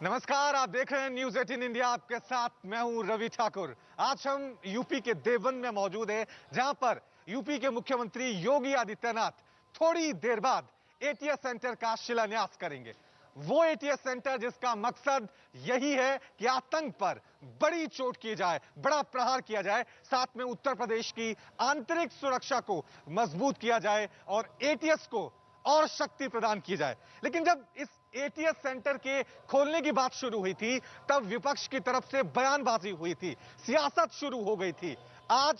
नमस्कार, आप देख रहे हैं न्यूज 18 इंडिया। आपके साथ मैं हूं रवि ठाकुर। आज हम यूपी के देवबंद में मौजूद हैं, जहां पर यूपी के मुख्यमंत्री योगी आदित्यनाथ थोड़ी देर बाद एटीएस सेंटर का शिलान्यास करेंगे। वो एटीएस सेंटर जिसका मकसद यही है कि आतंक पर बड़ी चोट की जाए, बड़ा प्रहार किया जाए, साथ में उत्तर प्रदेश की आंतरिक सुरक्षा को मजबूत किया जाए और एटीएस को और शक्ति प्रदान की जाए। लेकिन जब इस एटीएस सेंटर के खोलने की बात शुरू हुई थी, तब विपक्ष की तरफ से बयानबाजी हुई थी, सियासत शुरू हो गई थी। आज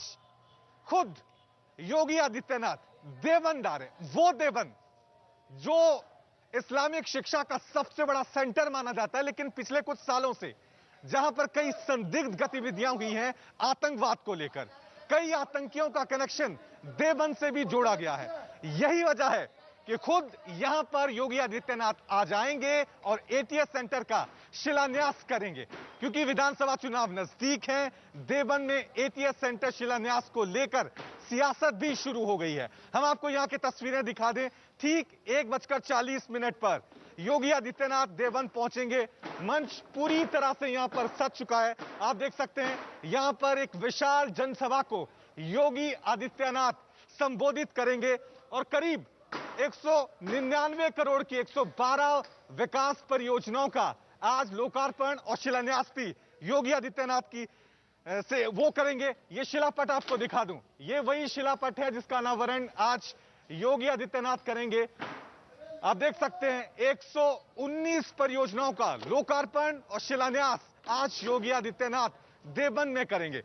खुद योगी आदित्यनाथ देवबंद आ रहे, वो देवबंद जो इस्लामिक शिक्षा का सबसे बड़ा सेंटर माना जाता है, लेकिन पिछले कुछ सालों से जहां पर कई संदिग्ध गतिविधियां हुई हैं आतंकवाद को लेकर, कई आतंकियों का कनेक्शन देवबंद से भी जोड़ा गया है। यही वजह है कि खुद यहां पर योगी आदित्यनाथ आ जाएंगे और एटीएस सेंटर का शिलान्यास करेंगे, क्योंकि विधानसभा चुनाव नजदीक हैं। देवबंद में एटीएस सेंटर शिलान्यास को लेकर सियासत भी शुरू हो गई है। हम आपको यहां की तस्वीरें दिखा दें। ठीक 1:40 पर योगी आदित्यनाथ देवबंद पहुंचेंगे। मंच पूरी तरह से यहां पर सज चुका है। आप देख सकते हैं यहां पर एक विशाल जनसभा को योगी आदित्यनाथ संबोधित करेंगे और करीब 199 करोड़ की 112 विकास परियोजनाओं का आज लोकार्पण और शिलान्यास भी योगी आदित्यनाथ की से वो करेंगे। ये शिलापट आपको दिखा दूं, ये वही शिलापट है जिसका अनावरण आज योगी आदित्यनाथ करेंगे। आप देख सकते हैं 119 परियोजनाओं का लोकार्पण और शिलान्यास आज योगी आदित्यनाथ देवबंद में करेंगे।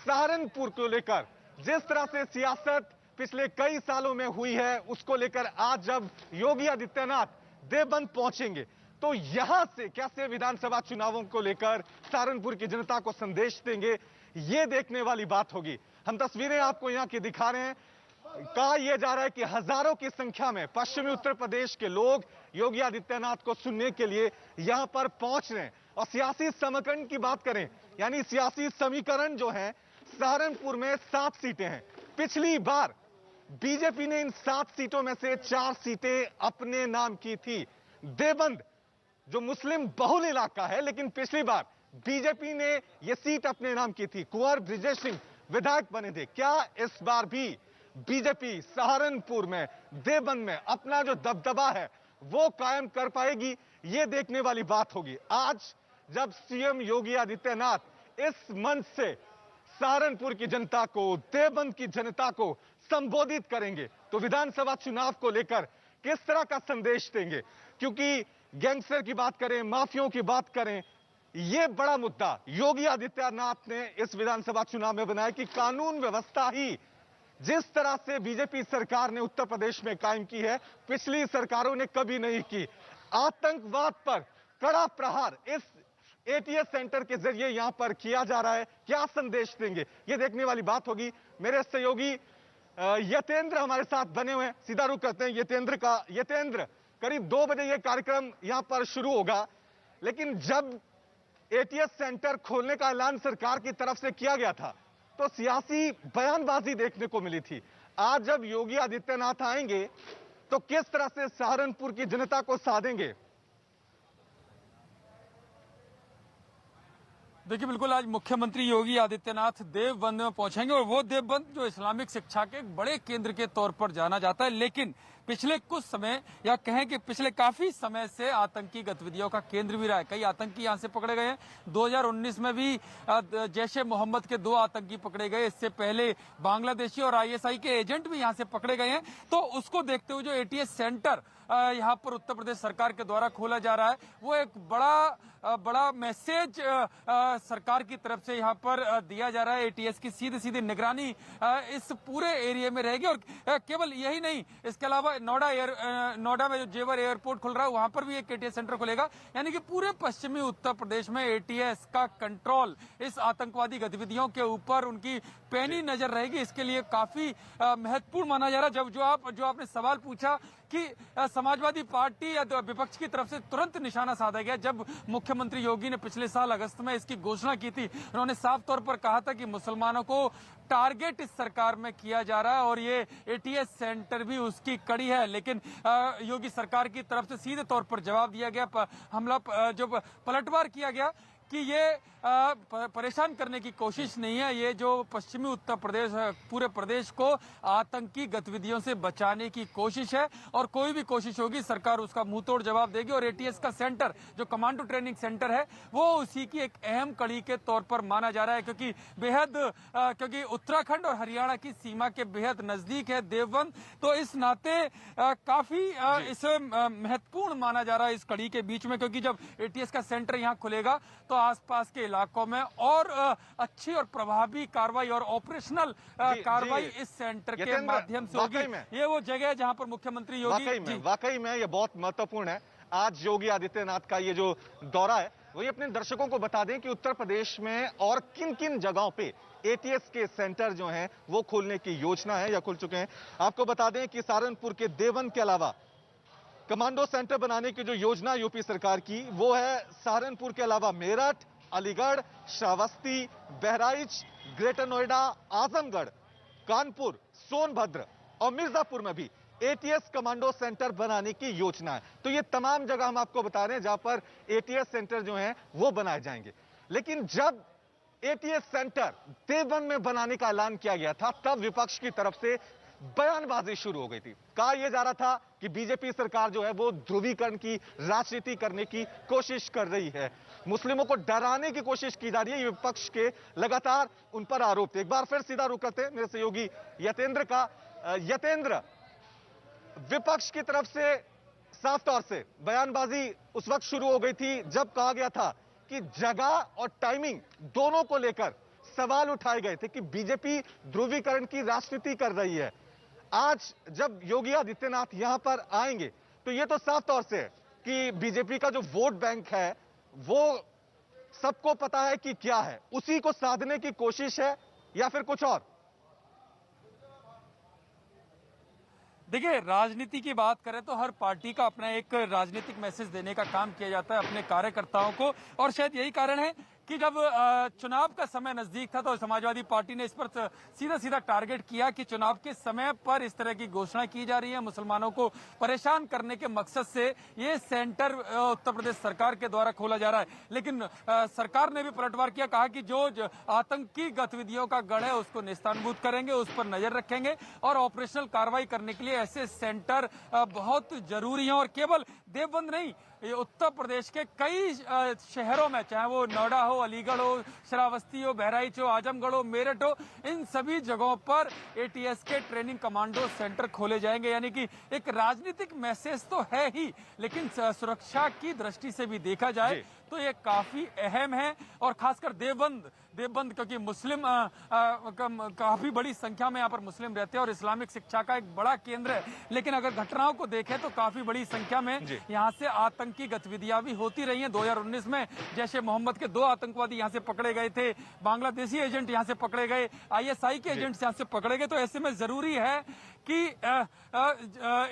सहारनपुर को लेकर जिस तरह से सियासत पिछले कई सालों में हुई है, उसको लेकर आज जब योगी आदित्यनाथ देवबंद पहुंचेंगे तो यहां से कैसे विधानसभा चुनावों को लेकर सहारनपुर की जनता को संदेश देंगे, यह देखने वाली बात होगी। हम तस्वीरें आपको यहां की दिखा रहे हैं। कहा यह जा रहा है कि हजारों की संख्या में पश्चिमी उत्तर प्रदेश के लोग योगी आदित्यनाथ को सुनने के लिए यहां पर पहुंच रहे हैं। और सियासी समीकरण की बात करें, यानी सियासी समीकरण जो है, सहारनपुर में 7 सीटें हैं। पिछली बार बीजेपी ने इन 7 सीटों में से 4 सीटें अपने नाम की थी। देवबंद जो मुस्लिम बहुल इलाका है, लेकिन पिछली बार बीजेपी ने यह सीट अपने नाम की थी। कुंवर ब्रिजेश सिंह विधायक बने थे। क्या इस बार भी बीजेपी सहारनपुर में देवबंद में अपना जो दबदबा है वो कायम कर पाएगी? यह देखने वाली बात होगी। आज जब सीएम योगी आदित्यनाथ इस मंच से सहारनपुर की जनता को, देवबंद की जनता को संबोधित करेंगे तो विधानसभा चुनाव को लेकर किस तरह का संदेश देंगे? क्योंकि गैंगस्टर की बात करें, माफियों की बात करें, यह बड़ा मुद्दा योगी आदित्यनाथ ने इस विधानसभा चुनाव में बनाया कि कानून व्यवस्था ही जिस तरह से बीजेपी सरकार ने उत्तर प्रदेश में कायम की है, पिछली सरकारों ने कभी नहीं की। आतंकवाद पर कड़ा प्रहार इस एटीएस सेंटर के जरिए यहां पर किया जा रहा है। क्या संदेश देंगे, यह देखने वाली बात होगी। मेरे सहयोगी यतेंद्र हमारे साथ बने हुए हैं, सीधा रुख करते हैं यतेंद्र का। यतेंद्र, करीब 2 बजे यह कार्यक्रम यहां पर शुरू होगा, लेकिन जब एटीएस सेंटर खोलने का ऐलान सरकार की तरफ से किया गया था तो सियासी बयानबाजी देखने को मिली थी। आज जब योगी आदित्यनाथ आएंगे तो किस तरह से सहारनपुर की जनता को साधेंगे? देखिए, बिल्कुल आज मुख्यमंत्री योगी आदित्यनाथ देवबंद में पहुंचेंगे और वो देवबंद जो इस्लामिक शिक्षा के एक बड़े केंद्र के तौर पर जाना जाता है, लेकिन पिछले कुछ समय या कहें कि पिछले काफी समय से आतंकी गतिविधियों का केंद्र भी रहा है। कई आतंकी यहां से पकड़े गए हैं। 2019 में भी जैश ए मोहम्मद के 2 आतंकी पकड़े गए। इससे पहले बांग्लादेशी और आईएसआई के एजेंट भी यहां से पकड़े गए हैं। तो उसको देखते हुए जो एटीएस सेंटर यहाँ पर उत्तर प्रदेश सरकार के द्वारा खोला जा रहा है, वो एक बड़ा मैसेज सरकार की तरफ से यहाँ पर दिया जा रहा है। एटीएस की सीधी सीधी निगरानी इस पूरे एरिया में रहेगी। और केवल यही नहीं, इसके अलावा नोएडा में जो जेवर एयरपोर्ट खुल रहा है, वहां पर भी एक एटीएस सेंटर खुलेगा। यानी कि पूरे पश्चिमी उत्तर प्रदेश में एटीएस का कंट्रोल इस आतंकवादी गतिविधियों के ऊपर उनकी पैनी नजर रहेगी। इसके लिए काफी महत्वपूर्ण माना जा रहा है। जो आपने सवाल पूछा हालांकि समाजवादी पार्टी या विपक्ष की तरफ से तुरंत निशाना साधा गया जब मुख्यमंत्री योगी ने पिछले साल अगस्त में इसकी घोषणा की थी। उन्होंने साफ तौर पर कहा था कि मुसलमानों को टारगेट इस सरकार में किया जा रहा है और ये एटीएस सेंटर भी उसकी कड़ी है। लेकिन योगी सरकार की तरफ से सीधे तौर पर जवाब दिया गया, हमला जो पलटवार किया गया कि ये परेशान करने की कोशिश नहीं है, ये जो पश्चिमी उत्तर प्रदेश पूरे प्रदेश को आतंकी गतिविधियों से बचाने की कोशिश है और कोई भी कोशिश होगी सरकार उसका मुंहतोड़ जवाब देगी। और एटीएस का सेंटर जो कमांडो ट्रेनिंग सेंटर है वो उसी की एक अहम कड़ी के तौर पर माना जा रहा है, क्योंकि क्योंकि उत्तराखंड और हरियाणा की सीमा के बेहद नजदीक है देवबंद, तो इस नाते काफी इसे महत्वपूर्ण माना जा रहा है इस कड़ी के बीच में, क्योंकि जब एटीएस का सेंटर यहाँ खुलेगा तो आसपास के इलाकों में और अच्छी और प्रभावी कार्रवाई और ऑपरेशनल कार्रवाई इस सेंटर के माध्यम से होगी। ये वो जगह है जहां पर मुख्यमंत्री योगी वाकई में ये बहुत महत्वपूर्ण है। आज योगी आदित्यनाथ का ये जो दौरा है वही अपने दर्शकों को बता दें कि उत्तर प्रदेश में और किन किन जगहों पे एटीएस के सेंटर जो हैं वो खोलने की योजना है या खुल चुके हैं। आपको बता दें कि सहारनपुर के देवबंद के अलावा कमांडो सेंटर बनाने की जो योजना यूपी सरकार की वो है सहारनपुर के अलावा मेरठ, अलीगढ़, श्रावस्ती, बहराइच, ग्रेटर नोएडा, आजमगढ़, कानपुर, सोनभद्र और मिर्जापुर में भी एटीएस कमांडो सेंटर बनाने की योजना है। तो ये तमाम जगह हम आपको बता रहे हैं जहां पर एटीएस सेंटर जो हैं वो बनाए जाएंगे। लेकिन जब एटीएस सेंटर देवबंद में बनाने का ऐलान किया गया था तब विपक्ष की तरफ से बयानबाजी शुरू हो गई थी। कहा यह जा रहा था कि बीजेपी सरकार जो है वो ध्रुवीकरण की राजनीति करने की कोशिश कर रही है, मुस्लिमों को डराने की कोशिश की जा रही है। ये विपक्ष के लगातार उन पर आरोप थे। एक बार फिर सीधा रुख करते हैं मेरे सहयोगी यतेंद्र का। यतेंद्र, विपक्ष की तरफ से साफ तौर से बयानबाजी उस वक्त शुरू हो गई थी जब कहा गया था कि जगह और टाइमिंग दोनों को लेकर सवाल उठाए गए थे कि बीजेपी ध्रुवीकरण की राजनीति कर रही है। आज जब योगी आदित्यनाथ यहां पर आएंगे तो यह तो साफ तौर से है कि बीजेपी का जो वोट बैंक है वो सबको पता है कि क्या है, उसी को साधने की कोशिश है या फिर कुछ और। देखिए, राजनीति की बात करें तो हर पार्टी का अपना एक राजनीतिक मैसेज देने का काम किया जाता है अपने कार्यकर्ताओं को, और शायद यही कारण है कि जब चुनाव का समय नजदीक था तो समाजवादी पार्टी ने इस पर सीधा सीधा टारगेट किया कि चुनाव के समय पर इस तरह की घोषणा की जा रही है, मुसलमानों को परेशान करने के मकसद से ये सेंटर उत्तर प्रदेश सरकार के द्वारा खोला जा रहा है। लेकिन सरकार ने भी पलटवार किया, कहा कि जो आतंकी गतिविधियों का गढ़ है उसको निस्तानभूत करेंगे, उस पर नजर रखेंगे और ऑपरेशनल कार्रवाई करने के लिए ऐसे सेंटर बहुत जरूरी हैं। और केवल देवबंद नहीं, ये उत्तर प्रदेश के कई शहरों में, चाहे वो नोएडा हो, अलीगढ़ हो, श्रावस्ती हो, बहराइच हो, आजमगढ़ हो, मेरठ हो, इन सभी जगहों पर एटीएस के ट्रेनिंग कमांडो सेंटर खोले जाएंगे। यानी कि एक राजनीतिक मैसेज तो है ही, लेकिन सुरक्षा की दृष्टि से भी देखा जाए तो ये काफी अहम है। और खासकर देवबंद क्योंकि मुस्लिम काफी बड़ी संख्या में यहाँ पर मुस्लिम रहते हैं और इस्लामिक शिक्षा का एक बड़ा केंद्र है। लेकिन अगर घटनाओं को देखें तो काफी बड़ी संख्या में यहाँ से आतंकी गतिविधियां भी होती रही हैं। 2019 में जैसे मोहम्मद के 2 आतंकवादी यहाँ से पकड़े गए थे, बांग्लादेशी एजेंट यहाँ से पकड़े गए, ISI के एजेंट्स यहाँ से पकड़े गए। तो ऐसे में जरूरी है कि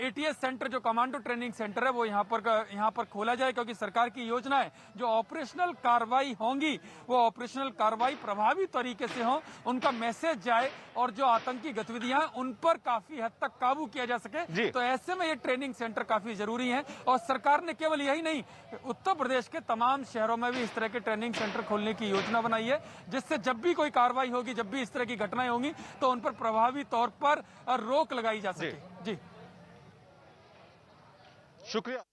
एटीएस सेंटर जो कमांडो ट्रेनिंग सेंटर है वो यहाँ पर खोला जाए, क्योंकि सरकार की योजना है जो ऑपरेशनल कार्रवाई होंगी वो ऑपरेशनल कार्रवाई प्रभावी तरीके से हो, उनका मैसेज जाए और जो आतंकी गतिविधियां उन पर काफी हद तक काबू किया जा सके। तो ऐसे में ये ट्रेनिंग सेंटर काफी जरूरी है। और सरकार ने केवल यही नहीं, उत्तर प्रदेश के तमाम शहरों में भी इस तरह के ट्रेनिंग सेंटर खोलने की योजना बनाई है, जिससे जब भी कोई कार्रवाई होगी, जब भी इस तरह की घटनाएं होंगी तो उन पर प्रभावी तौर पर रोक लगाई जा सके। जी, शुक्रिया।